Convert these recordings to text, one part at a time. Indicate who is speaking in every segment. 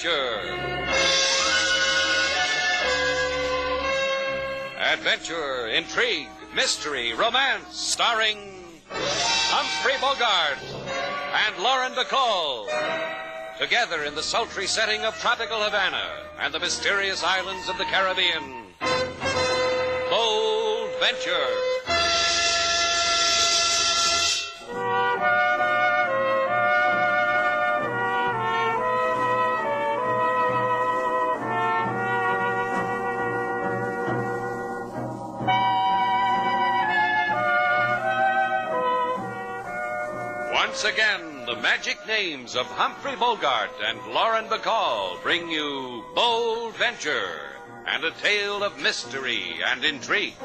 Speaker 1: Adventure. Adventure, intrigue, mystery, romance, starring Humphrey Bogart and Lauren Bacall. Together in the sultry setting of tropical Havana and the mysterious islands of the Caribbean. Bold Venture. Once again, the magic names of Humphrey Bogart and Lauren Bacall bring you Bold Venture and a tale of mystery and intrigue.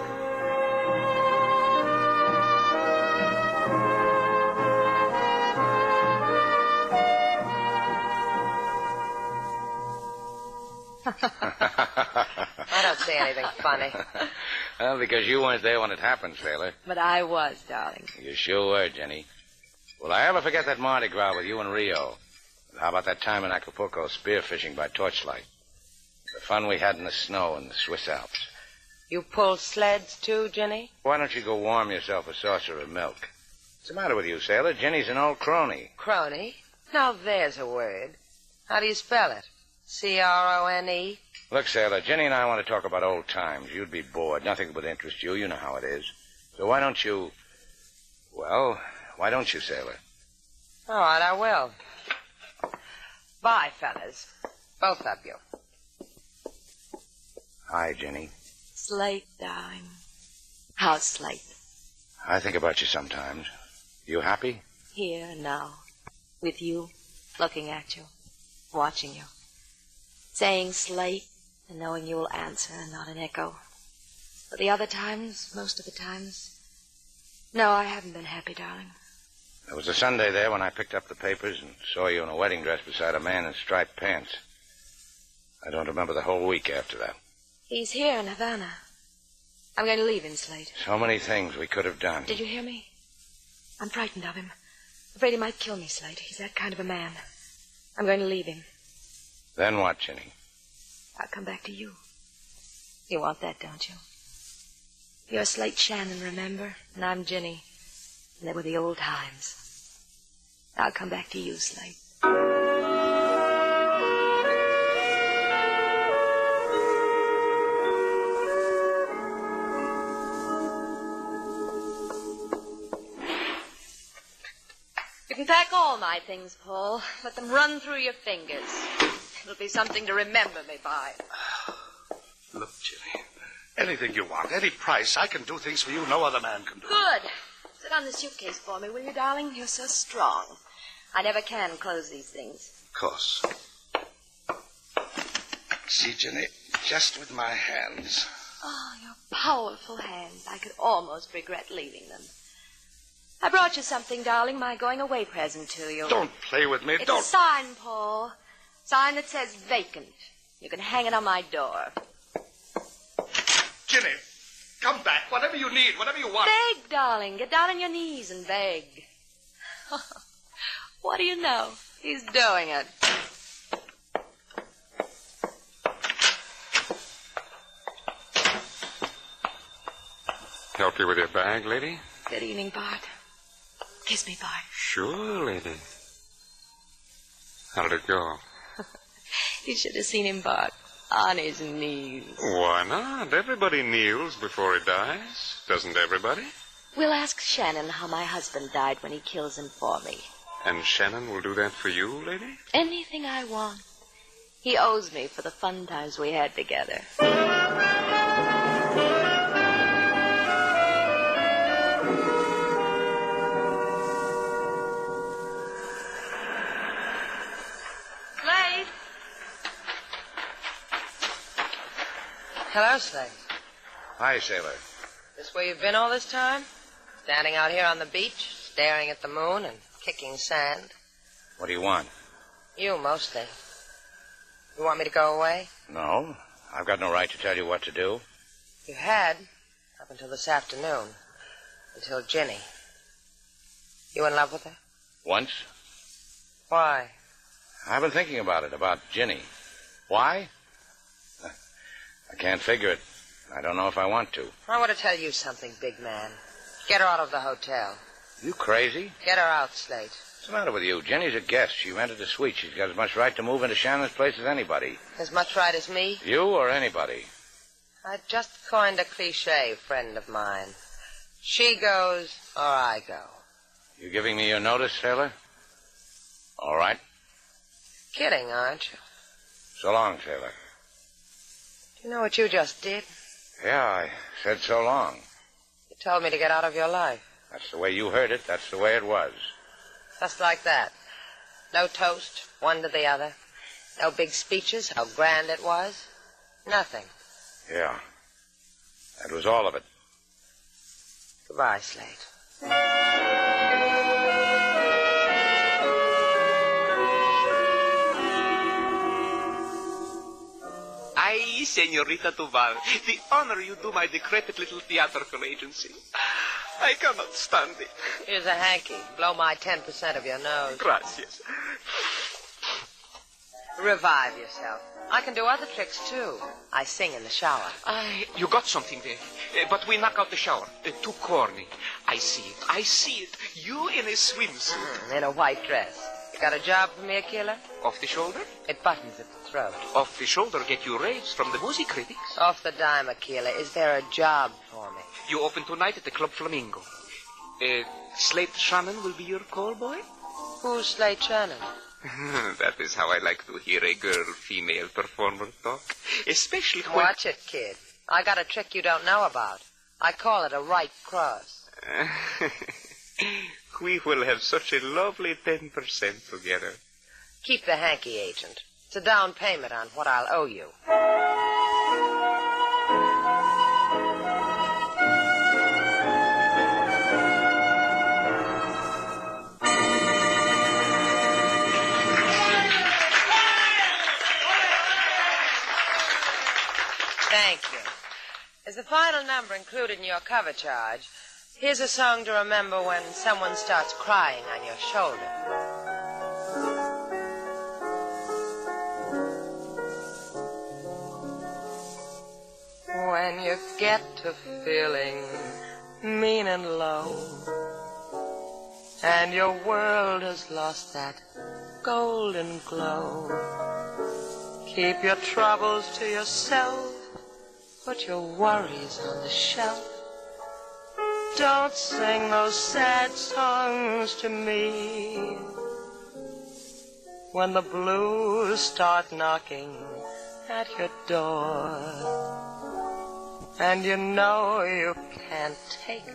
Speaker 2: I don't see anything funny.
Speaker 3: Well, because you weren't there when it happened, Sailor.
Speaker 2: But I was, darling.
Speaker 3: You sure were, Jenny. Will I ever forget that Mardi Gras with you and Rio? And how about that time in Acapulco spearfishing by torchlight? The fun we had in the snow in the Swiss Alps.
Speaker 2: You pulled sleds, too, Jenny?
Speaker 3: Why don't you go warm yourself a saucer of milk? What's the matter with you, Sailor? Jenny's an old crony.
Speaker 2: Crony? Now there's a word. How do you spell it? C-R-O-N-E?
Speaker 3: Look, Sailor, Jenny and I want to talk about old times. You'd be bored. Nothing would interest you. You know how it is. So why don't you... Well, why don't you, Sailor?
Speaker 2: All right, I will. Bye, fellas. Both of you.
Speaker 3: Hi, Jenny.
Speaker 4: Slate, darling. How's Slate?
Speaker 3: I think about you sometimes. You happy?
Speaker 4: Here and now. With you, looking at you, watching you. Saying Slate and knowing you will answer and not an echo. But the other times, most of the times, no, I haven't been happy, darling.
Speaker 3: There was a Sunday there when I picked up the papers and saw you in a wedding dress beside a man in striped pants. I don't remember the whole week after that.
Speaker 4: He's here in Havana. I'm going to leave him, Slate.
Speaker 3: So many things we could have done.
Speaker 4: Did you hear me? I'm frightened of him. Afraid he might kill me, Slate. He's that kind of a man. I'm going to leave him.
Speaker 3: Then what, Jenny?
Speaker 4: I'll come back to you. You want that, don't you? You're Slate Shannon, remember? And I'm Ginny. And they were the old times. I'll come back to you, Slate.
Speaker 5: You can pack all my things, Paul. Let them run through your fingers. It'll be something to remember me by.
Speaker 6: Look, Jenny, anything you want, any price, I can do things for you no other man can do.
Speaker 5: Good. Sit on the suitcase for me, will you, darling? You're so strong. I never can close these things.
Speaker 6: Of course. See, Jenny, just with my hands.
Speaker 5: Oh, your powerful hands. I could almost regret leaving them. I brought you something, darling, my going-away present to you.
Speaker 6: Don't play with me,
Speaker 5: It's
Speaker 6: don't.
Speaker 5: a sign, Paul. Sign that says vacant. You can hang it on my door.
Speaker 6: Jenny, come back. Whatever you need, whatever you want.
Speaker 5: Beg, darling. Get down on your knees and beg. What do you know? He's doing it.
Speaker 7: Help you with your bag, lady?
Speaker 4: Good evening, Bart. Kiss me, Bart.
Speaker 7: Sure, lady. How'd it go?
Speaker 4: You should have seen him, Bart. On his knees.
Speaker 7: Why not? Everybody kneels before he dies. Doesn't everybody?
Speaker 4: We'll ask Shannon how my husband died when he kills him for me.
Speaker 7: And Shannon will do that for you, lady?
Speaker 4: Anything I want. He owes me for the fun times we had together.
Speaker 5: Slade.
Speaker 2: Hello, Slate.
Speaker 3: Hi, Sailor.
Speaker 2: This where you've been all this time? Standing out here on the beach, staring at the moon and kicking sand?
Speaker 3: What do you want?
Speaker 2: You, mostly. You want me to go away?
Speaker 3: No, I've got no right to tell you what to do.
Speaker 2: You had, up until this afternoon. Until Ginny. You in love with her?
Speaker 3: Once?
Speaker 2: Why?
Speaker 3: I've been thinking about it, about Ginny. Why? I can't figure it. I don't know if I want to.
Speaker 2: I want to tell you something, big man. Get her out of the hotel.
Speaker 3: You crazy?
Speaker 2: Get her out, Slate.
Speaker 3: What's the matter with you? Jenny's a guest. She rented a suite. She's got as much right to move into Shannon's place as anybody.
Speaker 2: As much right as me?
Speaker 3: You or anybody?
Speaker 2: I just coined a cliche, friend of mine. She goes, or I go.
Speaker 3: You giving me your notice, Sailor? All right.
Speaker 2: Kidding, aren't you?
Speaker 3: So long, Sailor.
Speaker 2: Do you know what you just did?
Speaker 3: Yeah, I said so long.
Speaker 2: You told me to get out of your life.
Speaker 3: That's the way you heard it. That's the way it was.
Speaker 2: Just like that. No toast, one to the other. No big speeches, how grand it was. Nothing.
Speaker 3: Yeah. That was all of it.
Speaker 2: Goodbye, Slate.
Speaker 8: Ay, Senorita Duval, the honor you do my decrepit little theatrical agency. I cannot stand it.
Speaker 2: Here's a hanky. Blow my 10% of your nose.
Speaker 8: Gracias.
Speaker 2: Revive yourself. I can do other tricks, too. I sing in the shower.
Speaker 8: You got something there. But we knock out the shower. Too corny. I see it. I see it. You in a swimsuit.
Speaker 2: In a white dress. You got a job for me, Aquila?
Speaker 8: Off the shoulder?
Speaker 2: It buttons at the throat.
Speaker 8: Off the shoulder get you raves from the music critics.
Speaker 2: Off the dime, Aquila. Is there a job for me?
Speaker 8: You open tonight at the Club Flamingo. Slate Shannon will be your call boy?
Speaker 2: Who's Slate Shannon?
Speaker 8: That is how I like to hear a girl-female performer talk. Especially when...
Speaker 2: Watch it, kid. I got a trick you don't know about. I call it a right cross.
Speaker 8: We will have such a lovely 10% together.
Speaker 2: Keep the hanky, agent. It's a down payment on what I'll owe you. Thank you. As the final number included in your cover charge, here's a song to remember when someone starts crying on your shoulder. When you get to feeling mean and low, and your world has lost that golden glow, keep your troubles to yourself. Put your worries on the shelf. Don't sing those sad songs to me. When the blues start knocking at your door, and you know you can't take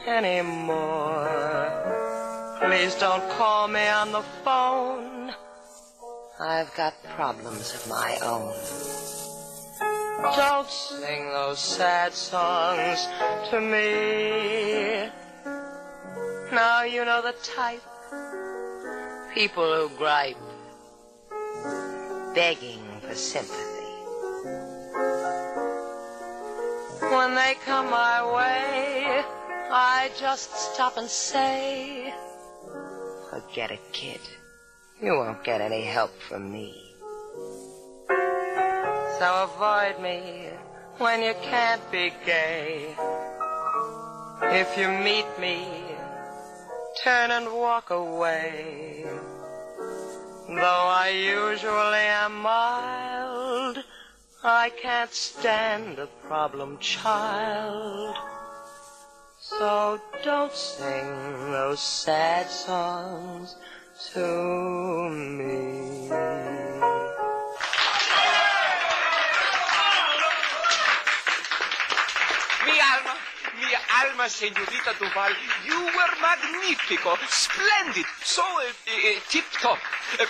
Speaker 2: any more, please don't call me on the phone. I've got problems of my own. Don't sing those sad songs to me. Now you know the type. People who gripe, begging for sympathy. When they come my way, I just stop and say, forget it, kid. You won't get any help from me. So avoid me when you can't be gay. If you meet me, turn and walk away. Though I usually am mild, I can't stand a problem child. So don't sing those sad songs to me.
Speaker 8: Mi alma, Senorita Duval, you were magnifico, splendid, so tip-top.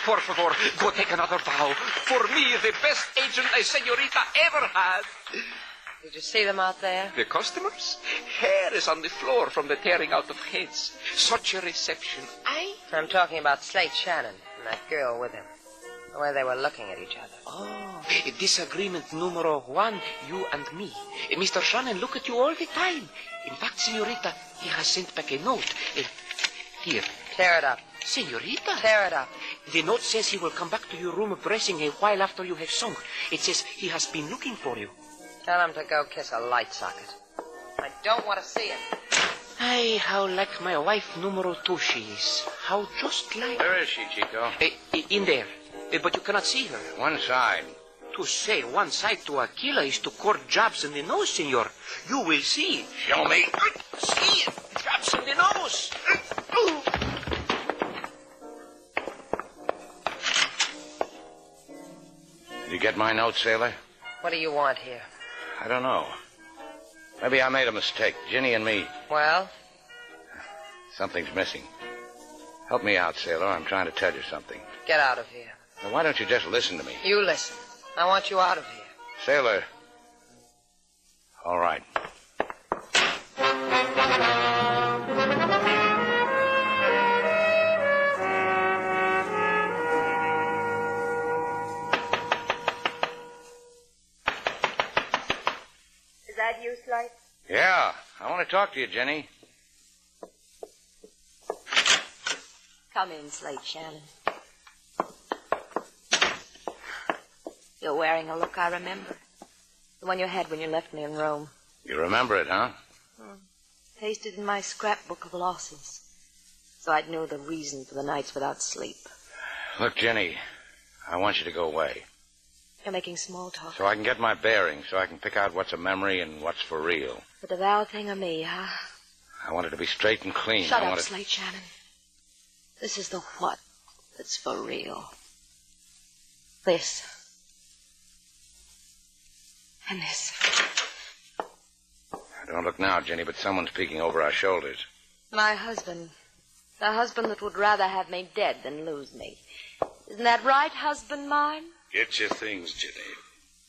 Speaker 8: Por favor, go take another bow. For me, the best agent a senorita ever had.
Speaker 2: Did you see them out there?
Speaker 8: The customers? Hair is on the floor from the tearing out of heads. Such a reception.
Speaker 2: I'm talking about Slate Shannon and that girl with him. The way they were looking at each other.
Speaker 8: Oh, disagreement numero one, you and me. Mr. Shannon look at you all the time. In fact, Senorita, he has sent back a note. Here.
Speaker 2: Tear it up.
Speaker 8: Senorita.
Speaker 2: Tear it up.
Speaker 8: The note says he will come back to your room dressing a while after you have sung. It says he has been looking for you.
Speaker 2: Tell him to go kiss a light socket. I don't want to see him.
Speaker 8: Ay, how like my wife numero 2 she is. How just like...
Speaker 3: Where is she, Chico?
Speaker 8: In there. But you cannot see her.
Speaker 3: One side.
Speaker 8: To say one side to a killer is to court jobs in the nose, senor. You will see.
Speaker 3: Show me.
Speaker 8: See it. Jobs in the nose.
Speaker 3: Did you get my note, Sailor?
Speaker 2: What do you want here?
Speaker 3: I don't know. Maybe I made a mistake. Ginny and me.
Speaker 2: Well?
Speaker 3: Something's missing. Help me out, Sailor. I'm trying to tell you something.
Speaker 2: Get out of here.
Speaker 3: Now, why don't you just listen to me?
Speaker 2: You listen. I want you out of here.
Speaker 3: Sailor. All right.
Speaker 5: Is that you, Slate?
Speaker 3: Yeah, I want to talk to you, Jenny.
Speaker 4: Come in, Slate Shannon. You're wearing a look I remember. The one you had when you left me in Rome.
Speaker 3: You remember it, huh?
Speaker 4: Pasted in my scrapbook of losses. So I'd know the reason for the nights without sleep.
Speaker 3: Look, Jenny, I want you to go away.
Speaker 4: You're making small talk.
Speaker 3: So I can get my bearings, so I can pick out what's a memory and what's for real.
Speaker 4: The Duval thing or me, huh?
Speaker 3: I want it to be straight and clean.
Speaker 4: Shut up, Slate Shannon. This is the what that's for real. This. And this.
Speaker 3: Don't look now, Jenny, but someone's peeking over our shoulders.
Speaker 4: My husband. The husband that would rather have me dead than lose me. Isn't that right, husband mine?
Speaker 6: Get your things, Jenny.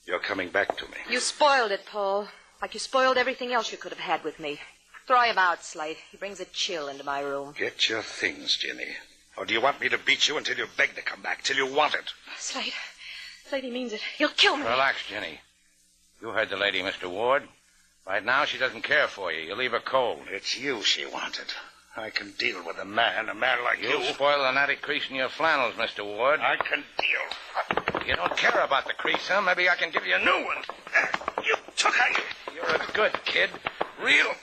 Speaker 6: You're coming back to me.
Speaker 4: You spoiled it, Paul. Like you spoiled everything else you could have had with me. Throw him out, Slate. He brings a chill into my room.
Speaker 6: Get your things, Jenny. Or do you want me to beat you until you beg to come back, till you want it?
Speaker 4: Slate. Slate, he means it. He'll kill me.
Speaker 3: Relax, Jenny. You heard the lady, Mr. Ward. Right now, she doesn't care for you. You leave her cold.
Speaker 6: It's you she wanted. I can deal with a man like you.
Speaker 3: You'll spoil the natty crease in your flannels, Mr. Ward.
Speaker 6: I can deal.
Speaker 3: You don't care about the crease, huh? Maybe I can give you a new one.
Speaker 6: You took her.
Speaker 3: You're a good kid. Real.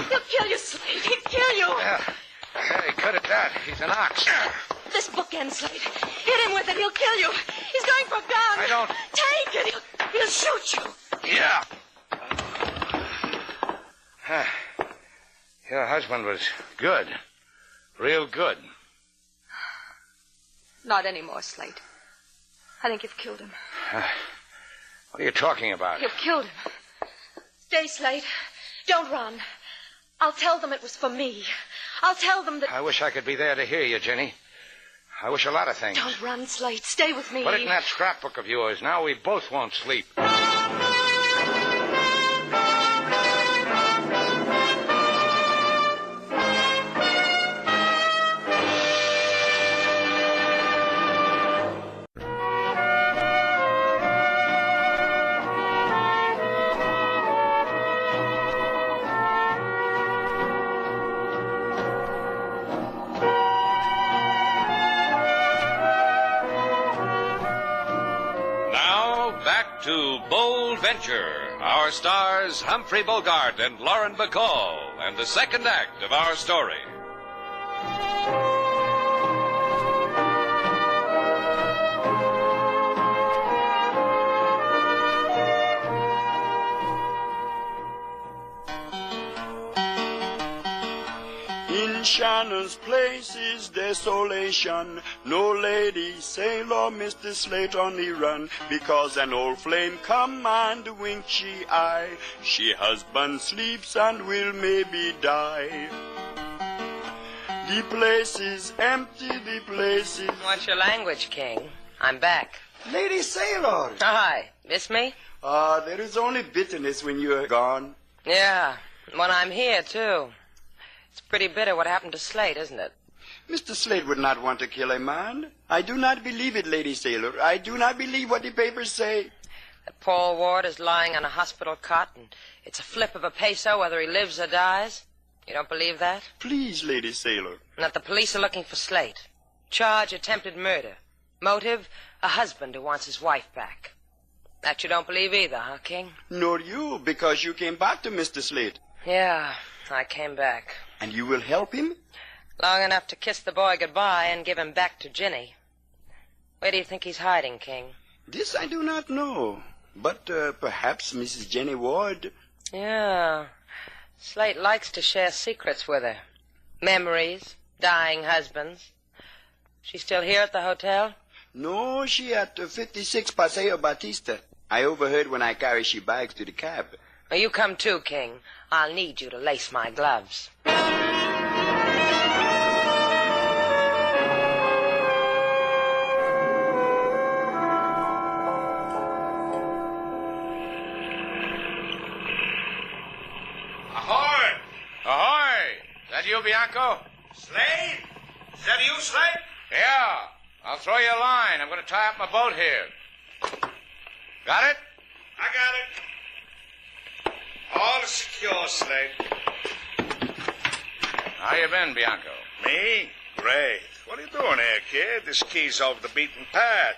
Speaker 4: He'll kill you, Slate. He'll kill you.
Speaker 3: Yeah, he could at that. He's an ox.
Speaker 4: This bookend, Slate. Hit him with it. He'll kill you. He's going for a gun.
Speaker 3: I don't...
Speaker 4: Take it. He'll shoot you.
Speaker 3: Yeah. Your husband was good. Real good.
Speaker 4: Not anymore, Slate. I think you've killed him.
Speaker 3: What are you talking about?
Speaker 4: You've killed him. Stay, Slate. Don't run. I'll tell them it was for me. I'll tell them that...
Speaker 3: I wish I could be there to hear you, Jenny. I wish a lot of things.
Speaker 4: Don't run, Slate. Stay with me.
Speaker 3: Put it in that scrapbook of yours. Now we both won't sleep.
Speaker 1: To Bold Venture, our stars Humphrey Bogart and Lauren Bacall, and the second act of our story.
Speaker 9: In Shannon's place is desolation. No lady, sailor, Mr. Slate on the run, because an old flame come and wink she eye. She husband sleeps and will maybe die. The place is empty, the place is...
Speaker 2: What's your language, King? I'm back.
Speaker 9: Lady Sailor!
Speaker 2: Hi. Miss me?
Speaker 9: There is only bitterness when you're gone.
Speaker 2: Yeah. When I'm here, too. It's pretty bitter what happened to Slate, isn't it?
Speaker 9: Mr. Slate would not want to kill a man. I do not believe it, Lady Sailor. I do not believe what the papers say.
Speaker 2: That Paul Ward is lying on a hospital cot, and it's a flip of a peso whether he lives or dies. You don't believe that?
Speaker 9: Please, Lady Sailor.
Speaker 2: And that the police are looking for Slate. Charge, attempted murder. Motive, a husband who wants his wife back. That you don't believe either, huh, King?
Speaker 9: Nor you, because you came back to Mr. Slate.
Speaker 2: Yeah, I came back.
Speaker 9: And you will help him?
Speaker 2: Long enough to kiss the boy goodbye and give him back to Ginny. Where do you think he's hiding, King?
Speaker 9: This I do not know. But perhaps Mrs. Jenny Ward.
Speaker 2: Yeah. Slate likes to share secrets with her. Memories, dying husbands. She's still here at the hotel?
Speaker 9: No, she at 56 Paseo Batista. I overheard when I carried she bags to the cab.
Speaker 2: Well, you come too, King. I'll need you to lace my gloves.
Speaker 3: Ahoy! Ahoy! Is that you, Bianco?
Speaker 6: Slate? Is that you, Slate?
Speaker 3: Yeah. I'll throw you a line. I'm going to tie up my boat here. Got it?
Speaker 6: I got it. All is secure, Slate.
Speaker 3: How you been, Bianco?
Speaker 6: Me? Great. What are you doing here, kid? This key's over the beaten path.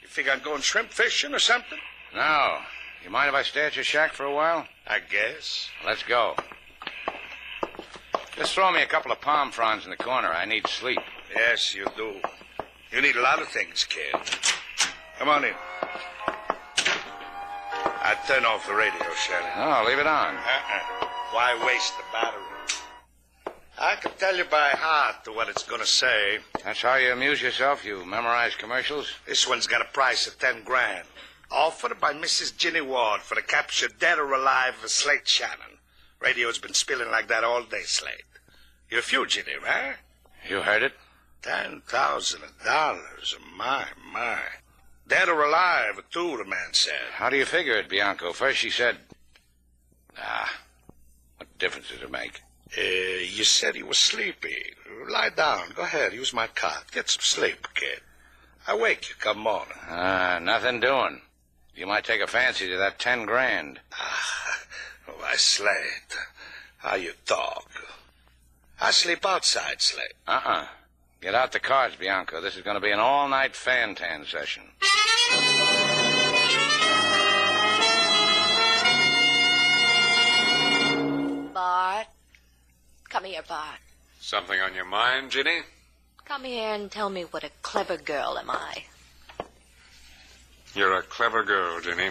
Speaker 6: You think I'm going shrimp fishing or something?
Speaker 3: No. You mind if I stay at your shack for a while?
Speaker 6: I guess.
Speaker 3: Let's go. Just throw me a couple of palm fronds in the corner. I need sleep.
Speaker 6: Yes, you do. You need a lot of things, kid. Come on in. I turn off the radio, Shannon.
Speaker 3: Oh, leave it on.
Speaker 6: Why waste the battery? I can tell you by heart what it's going to say.
Speaker 3: That's how you amuse yourself? You memorize commercials?
Speaker 6: This one's got a price of $10,000. Offered by Mrs. Ginny Ward for the capture, dead or alive, of Slate Shannon. Radio's been spilling like that all day, Slate. You're a fugitive, huh?
Speaker 3: You heard it?
Speaker 6: $10,000. My. Dead or alive, too, the man said.
Speaker 3: How do you figure it, Bianco? First she said... what difference does it make?
Speaker 6: You said he was sleepy. Lie down. Go ahead. Use my cot. Get some sleep, kid. I wake you come morning.
Speaker 3: Nothing doing. You might take a fancy to that $10,000.
Speaker 6: Why, Slate, how you talk. I sleep outside, Slate.
Speaker 3: Get out the cards, Bianco. This is going to be an all-night fan-tan session.
Speaker 5: Bart. Come here, Bart.
Speaker 7: Something on your mind, Ginny?
Speaker 5: Come here and tell me what a clever girl am I.
Speaker 7: You're a clever girl, Ginny.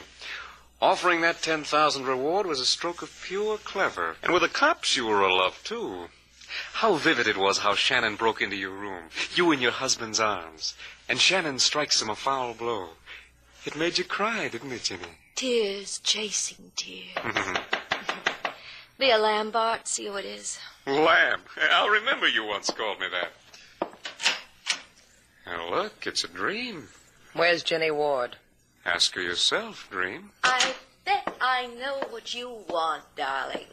Speaker 7: Offering that 10,000 reward was a stroke of pure clever. And with the cops, you were a love, too. How vivid it was how Shannon broke into your room, you in your husband's arms, and Shannon strikes him a foul blow. It made you cry, didn't it, Ginny?
Speaker 5: Tears chasing tears. Be a lamb, Bart. See who it is.
Speaker 7: Lamb. I'll remember you once called me that. Now, look, it's a dream.
Speaker 2: Where's Ginny Ward?
Speaker 7: Ask her yourself, Dream.
Speaker 5: I bet I know what you want, darling.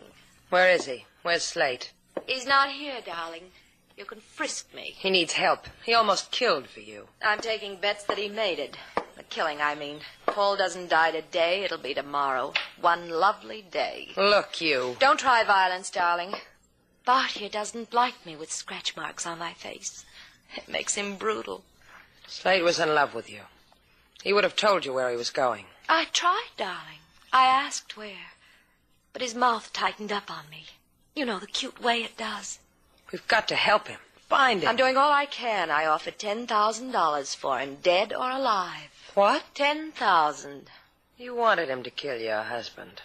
Speaker 2: Where is he? Where's Slate?
Speaker 5: He's not here, darling. You can frisk me.
Speaker 2: He needs help. He almost killed for you.
Speaker 5: I'm taking bets that he made it. The killing, I mean. Paul doesn't die today. It'll be tomorrow. One lovely day.
Speaker 2: Look, you.
Speaker 5: Don't try violence, darling. Bart here doesn't like me with scratch marks on my face. It makes him brutal.
Speaker 2: Slate was in love with you. He would have told you where he was going.
Speaker 5: I tried, darling. I asked where. But his mouth tightened up on me. You know, the cute way it does.
Speaker 2: We've got to help him. Find him.
Speaker 5: I'm doing all I can. I offered $10,000 for him, dead or alive.
Speaker 2: What?
Speaker 5: 10,000.
Speaker 2: You wanted him to kill your husband.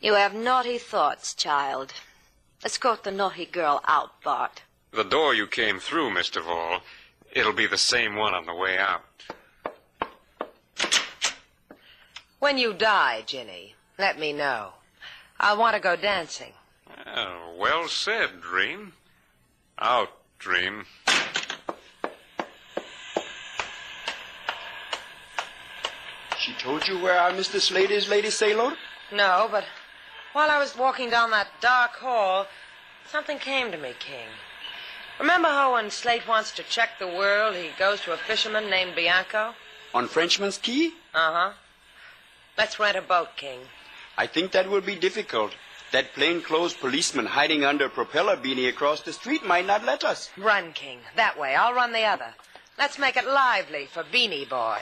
Speaker 5: You have naughty thoughts, child. Escort the naughty girl out, Bart.
Speaker 7: The door you came through, Mr. Duval, it'll be the same one on the way out.
Speaker 2: When you die, Ginny, let me know. I want to go dancing.
Speaker 7: Oh, well said, Dream. Out, Dream.
Speaker 9: She told you where our Mr. Slate is, Lady Sailor?
Speaker 2: No, but while I was walking down that dark hall, something came to me, King. Remember how when Slate wants to check the world, he goes to a fisherman named Bianco?
Speaker 9: On Frenchman's Key?
Speaker 2: Uh-huh. Let's rent a boat, King.
Speaker 9: I think that will be difficult. That plainclothes policeman hiding under a propeller beanie across the street might not let us.
Speaker 2: Run, King. That way. I'll run the other. Let's make it lively for Beanie Boy.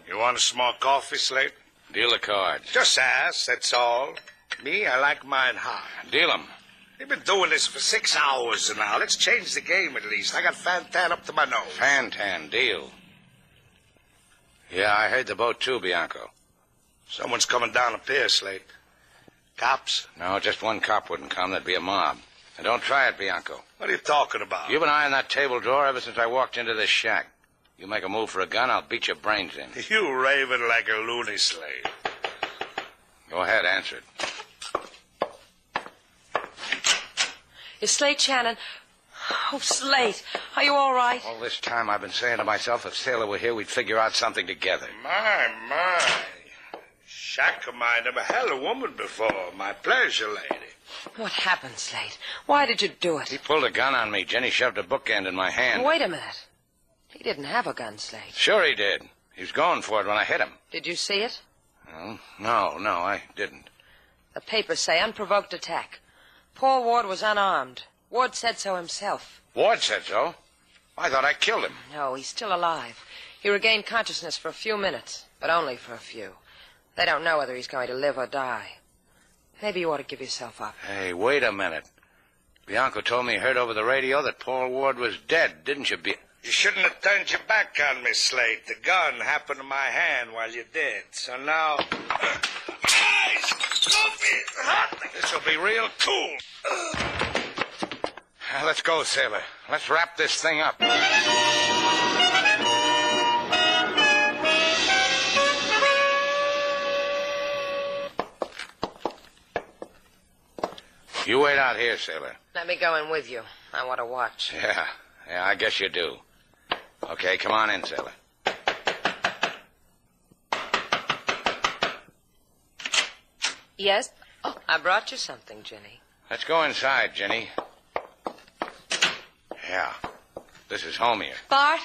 Speaker 6: You want a small coffee, Slate?
Speaker 3: Deal the cards.
Speaker 6: Just ask, that's all. Me, I like mine hot.
Speaker 3: Deal 'em.
Speaker 6: We've been doing this for 6 hours now. Let's change the game at least. I got Fantan up to my nose.
Speaker 3: Fantan, deal. Yeah, I heard the boat too, Bianco.
Speaker 6: Someone's coming down the pier, Slate. Cops?
Speaker 3: No, just one cop wouldn't come. There'd be a mob. And don't try it, Bianco.
Speaker 6: What are you talking about?
Speaker 3: You've been eyeing that table drawer ever since I walked into this shack. You make a move for a gun, I'll beat your brains in.
Speaker 6: You raving like a loony, Slate.
Speaker 3: Go ahead, answer it.
Speaker 2: Is Slate Shannon? Oh, Slate, are you all right?
Speaker 3: All this time I've been saying to myself, if Sailor were here, we'd figure out something together.
Speaker 6: My. Shack of mine never held a woman before. My pleasure, lady.
Speaker 2: What happened, Slate? Why did you do it?
Speaker 3: He pulled a gun on me. Jenny shoved a bookend in my hand.
Speaker 2: Wait a minute. He didn't have a gun, Slate.
Speaker 3: Sure he did. He was going for it when I hit him.
Speaker 2: Did you see it?
Speaker 3: No, I didn't.
Speaker 2: The papers say unprovoked attack. Paul Ward was unarmed. Ward said so himself.
Speaker 3: Ward said so? I thought I killed him.
Speaker 2: No, he's still alive. He regained consciousness for a few minutes, but only for a few. They don't know whether he's going to live or die. Maybe you ought to give yourself up.
Speaker 3: Hey, wait a minute. Bianco told me he heard over the radio that Paul Ward was dead, didn't you,
Speaker 6: You shouldn't have turned your back on me, Slate. The gun happened in my hand while you did. So now...
Speaker 3: This'll be real cool. Let's go, Sailor. Let's wrap this thing up. You wait out here, Sailor.
Speaker 2: Let me go in with you. I want to watch.
Speaker 3: Yeah, I guess you do. Okay, come on in, Sailor.
Speaker 2: Yes? Oh, I brought you something, Jenny.
Speaker 3: Let's go inside, Jenny. Yeah, this is home here.
Speaker 5: Bart.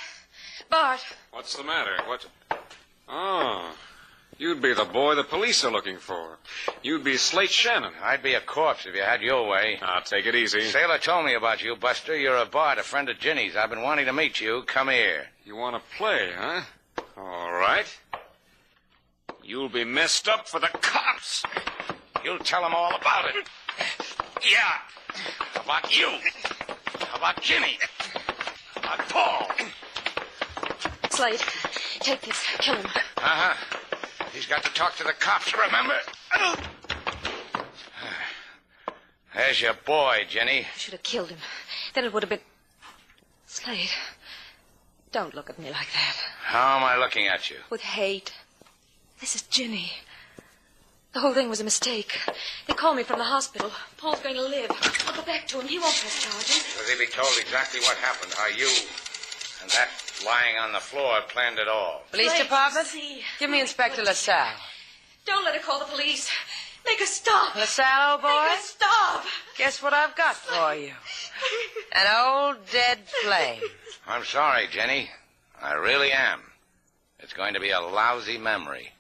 Speaker 7: What's the matter? Oh, you'd be the boy the police are looking for. You'd be Slate Shannon.
Speaker 3: I'd be a corpse if you had your way.
Speaker 7: Now, take it easy.
Speaker 3: Sailor told me about you, Buster. You're a Bart, a friend of Ginny's. I've been wanting to meet you. Come here.
Speaker 7: You want to play, huh? All right. You'll be messed up for the cops.
Speaker 3: You'll tell them all about it. Yeah. How about you? How about Ginny? How about Paul?
Speaker 5: Slate, take this. Kill him.
Speaker 3: Uh-huh. He's got to talk to the cops, remember? There's your boy, Jenny.
Speaker 5: I should have killed him. Then it would have been... Slate, don't look at me like that.
Speaker 3: How am I looking at you?
Speaker 5: With hate. This is Ginny. The whole thing was a mistake. They called me from the hospital. Paul's going to live. I'll go back to him. He won't press charges.
Speaker 3: Because he'll be told exactly what happened, how you and that lying on the floor planned it all.
Speaker 2: Police
Speaker 5: Slate,
Speaker 2: department?
Speaker 5: see.
Speaker 2: Give me Inspector LaSalle.
Speaker 5: Don't let her call the police. Make her stop.
Speaker 2: LaSalle, old boy?
Speaker 5: Make her stop.
Speaker 2: Guess what I've got for you? An old dead flame.
Speaker 3: I'm sorry, Jenny. I really am. It's going to be a lousy memory.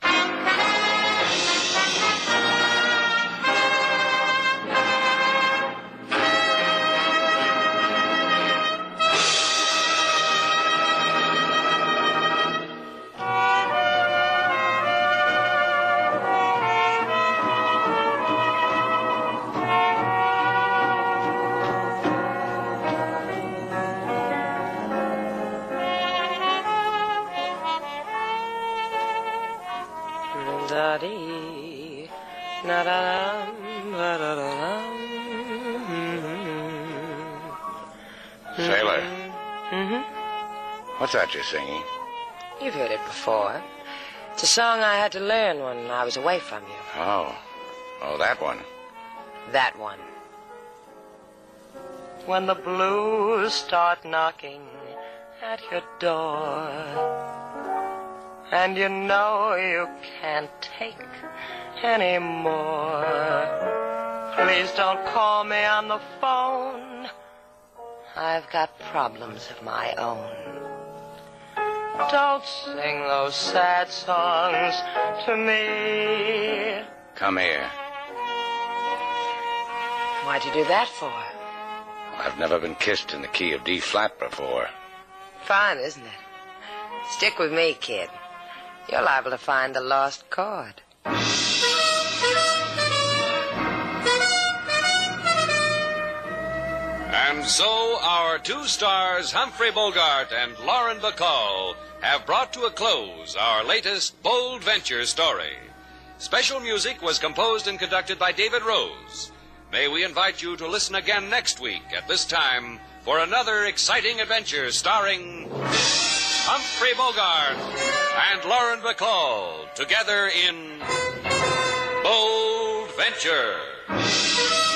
Speaker 2: Da-dee, na-da-dum, ba-da-da-dum.
Speaker 3: Sailor,
Speaker 2: Mm-hmm.
Speaker 3: what's that you're singing?
Speaker 2: You've heard it before. It's a song I had to learn when I was away from you.
Speaker 3: Oh, that one.
Speaker 2: That one.
Speaker 10: When the blues start knocking at your door, and you know you can't take any more, please don't call me on the phone. I've got problems of my own. Don't sing those sad songs to me.
Speaker 3: Come here.
Speaker 10: Why'd you do that for?
Speaker 3: I've never been kissed in the key of D flat before.
Speaker 10: Fine, isn't it? Stick with me, kid. You're liable to find the lost chord.
Speaker 1: And so our two stars, Humphrey Bogart and Lauren Bacall, have brought to a close our latest bold venture story. Special music was composed and conducted by David Rose. May we invite you to listen again next week at this time for another exciting adventure starring Humphrey Bogart and Lauren Bacall together in Bold Venture.